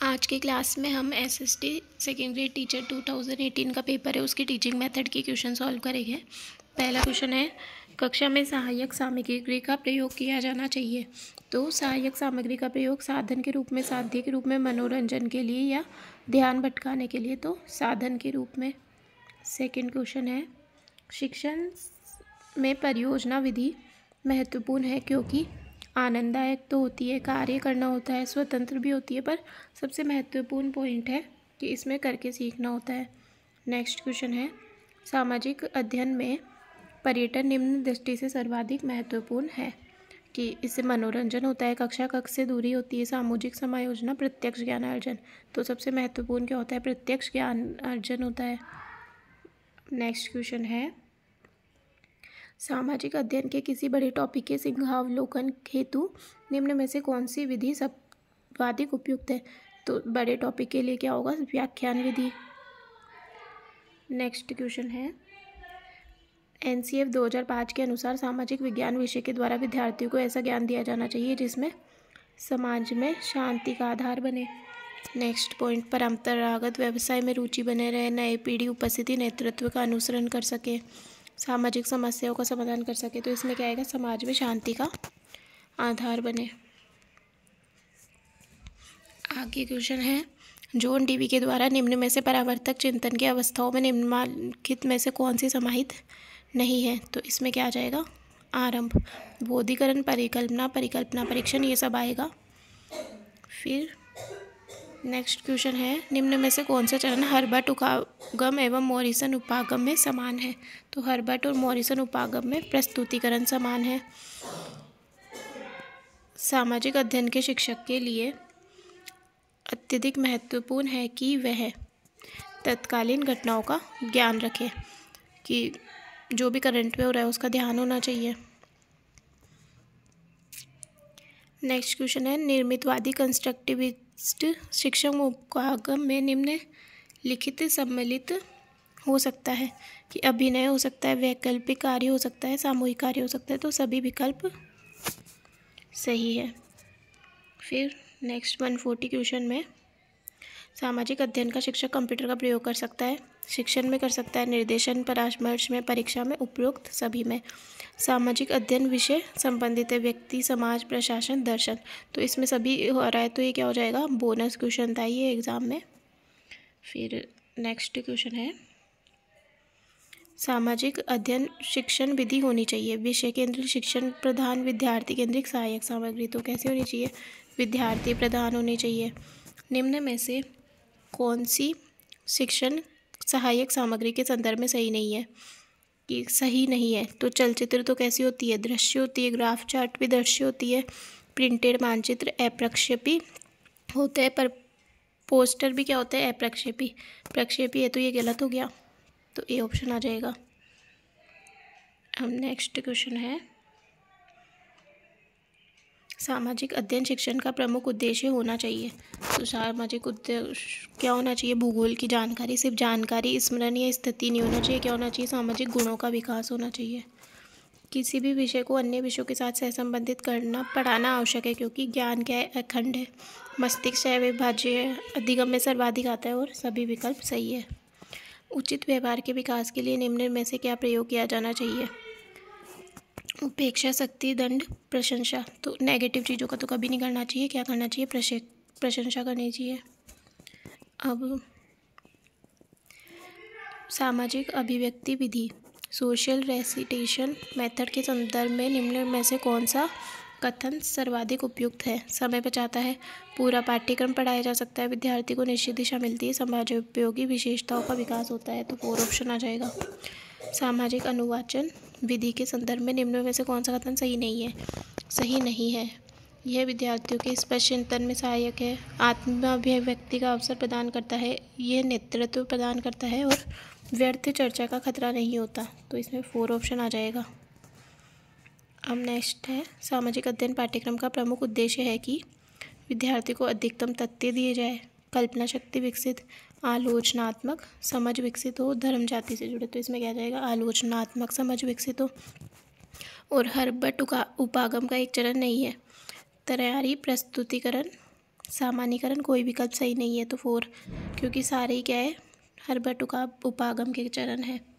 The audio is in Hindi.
आज की क्लास में हम एसएसटी सेकेंड ग्रेड टीचर 2018 का पेपर है, उसकी टीचिंग मेथड के क्वेश्चन सॉल्व करेंगे। पहला क्वेश्चन है, कक्षा में सहायक सामग्री का प्रयोग किया जाना चाहिए। तो सहायक सामग्री का प्रयोग साधन के रूप में, साध्य के रूप में, मनोरंजन के लिए या ध्यान भटकाने के लिए, तो साधन के रूप में। सेकेंड क्वेश्चन है, शिक्षण में परियोजना विधि महत्वपूर्ण है क्योंकि आनंददायक तो होती है, कार्य करना होता है, स्वतंत्र भी होती है, पर सबसे महत्वपूर्ण पॉइंट है कि इसमें करके सीखना होता है। नेक्स्ट क्वेश्चन है, सामाजिक अध्ययन में पर्यटन निम्न दृष्टि से सर्वाधिक महत्वपूर्ण है कि इससे मनोरंजन होता है, कक्षा कक्ष से दूरी होती है, सामूहिक समायोजना, प्रत्यक्ष ज्ञान अर्जन। तो सबसे महत्वपूर्ण क्या होता है? प्रत्यक्ष ज्ञान अर्जन होता है। नेक्स्ट क्वेश्चन है, सामाजिक अध्ययन के किसी बड़े टॉपिक के सिंहावलोकन हेतु निम्न में से कौन सी विधि सर्वाधिक उपयुक्त है? तो बड़े टॉपिक के लिए क्या होगा? व्याख्यान विधि। नेक्स्ट क्वेश्चन है, एनसीएफ 2005 के अनुसार सामाजिक विज्ञान विषय के द्वारा विद्यार्थियों को ऐसा ज्ञान दिया जाना चाहिए जिसमें समाज में शांति का आधार बने। नेक्स्ट पॉइंट, परंपरागत व्यवसाय में रुचि बने रहे, नई पीढ़ी उपस्थिति नेतृत्व का अनुसरण कर सके, सामाजिक समस्याओं का समाधान कर सके। तो इसमें क्या आएगा? समाज में शांति का आधार बने। आगे क्वेश्चन है, जॉन डीवी के द्वारा निम्न में से परावर्तक चिंतन की अवस्थाओं में निम्नलिखित में से कौन सी समाहित नहीं है? तो इसमें क्या आ जाएगा? आरंभ, बोधीकरण, परिकल्पना, परिकल्पना परीक्षण, ये सब आएगा। फिर नेक्स्ट क्वेश्चन है, निम्न में से कौन सा चरण हर्बर्ट उपागम एवं मॉरिसन उपागम में समान है? तो हर्बर्ट और मॉरिसन उपागम में प्रस्तुतिकरण समान है। सामाजिक अध्ययन के शिक्षक के लिए अत्यधिक महत्वपूर्ण है कि वह तत्कालीन घटनाओं का ज्ञान रखे, कि जो भी करंट में हो रहा है उसका ध्यान होना चाहिए। नेक्स्ट क्वेश्चन है, निर्मितवादी कंस्ट्रक्टिविस्ट शिक्षण उपागम में निम्नलिखित सम्मिलित हो सकता है कि अभिनय हो सकता है, वैकल्पिक कार्य हो सकता है, सामूहिक कार्य हो सकता है। तो सभी विकल्प सही है। फिर नेक्स्ट 140 क्वेश्चन में, सामाजिक अध्ययन का शिक्षक कंप्यूटर का प्रयोग कर सकता है, शिक्षण में कर सकता है, निर्देशन, परामर्श में, परीक्षा में, उपरोक्त सभी में। सामाजिक अध्ययन विषय संबंधित है, व्यक्ति, समाज, प्रशासन, दर्शन। तो इसमें सभी हो रहा है, तो ये क्या हो जाएगा? बोनस क्वेश्चन था ये एग्जाम में। फिर नेक्स्ट क्वेश्चन है, सामाजिक अध्ययन शिक्षण विधि होनी चाहिए, विषय केंद्रित शिक्षण प्रधान, विद्यार्थी केंद्रित सहायक सामग्री। तो कैसे होनी चाहिए? विद्यार्थी प्रधान होनी चाहिए। निम्न में से कौन सी शिक्षण सहायक सामग्री के संदर्भ में सही नहीं है? कि सही नहीं है, तो चलचित्र तो कैसी होती है? दृश्य होती है, ग्राफ चार्ट भी दृश्य होती है, प्रिंटेड मानचित्र अप्रक्षेपी होते हैं, पर पोस्टर भी क्या होता है? अप्रक्षेपी। प्रक्षेपी है, तो ये गलत हो गया, तो ए ऑप्शन आ जाएगा। अब नेक्स्ट क्वेश्चन है, सामाजिक अध्ययन शिक्षण का प्रमुख उद्देश्य होना चाहिए। तो सामाजिक उद्देश्य क्या होना चाहिए? भूगोल की जानकारी, सिर्फ जानकारी, स्मरण या स्थिति नहीं होना चाहिए। क्या होना चाहिए? सामाजिक गुणों का विकास होना चाहिए। किसी भी विषय को अन्य विषयों के साथ सहसंबंधित करना, पढ़ाना आवश्यक है क्योंकि ज्ञान क्या है? अखंड है, मस्तिष्क अविभाज्य है, अधिगम में सर्वाधिक आता है, और सभी विकल्प सही है। उचित व्यवहार के विकास के लिए निम्न में से क्या प्रयोग किया जाना चाहिए? उपेक्षा, शक्ति, दंड, प्रशंसा। तो नेगेटिव चीज़ों का तो कभी नहीं करना चाहिए। क्या करना चाहिए? प्रशंसा करनी चाहिए। अब सामाजिक अभिव्यक्ति विधि, सोशल रेसिटेशन मेथड के संदर्भ में निम्न में से कौन सा कथन सर्वाधिक उपयुक्त है? समय बचाता है, पूरा पाठ्यक्रम पढ़ाया जा सकता है, विद्यार्थी को निश्चित दिशा मिलती है, समाज उपयोगी विशेषताओं का विकास होता है। तो 4 ऑप्शन आ जाएगा। सामाजिक अनुवाचन विधि के संदर्भ में निम्न में से कौन सा कथन सही नहीं है? सही नहीं है, यह विद्यार्थियों के स्पष्ट चिंतन में सहायक है, आत्माभिव्यक्ति का अवसर प्रदान करता है, यह नेतृत्व प्रदान करता है, और व्यर्थ चर्चा का खतरा नहीं होता। तो इसमें 4 ऑप्शन आ जाएगा। अब नेक्स्ट है, सामाजिक अध्ययन पाठ्यक्रम का प्रमुख उद्देश्य है कि विद्यार्थी को अधिकतम तथ्य दिए जाए, कल्पना शक्ति विकसित, आलोचनात्मक समझ विकसित हो, धर्म जाति से जुड़े। तो इसमें क्या जाएगा? आलोचनात्मक समझ विकसित हो। और हर्बर्ट उपागम का एक चरण नहीं है, तैयारी, प्रस्तुतिकरण, सामान्यीकरण कोई विकल्प सही नहीं है, तो 4, क्योंकि सारे ही क्या है, हर बटु का उपागम के चरण है।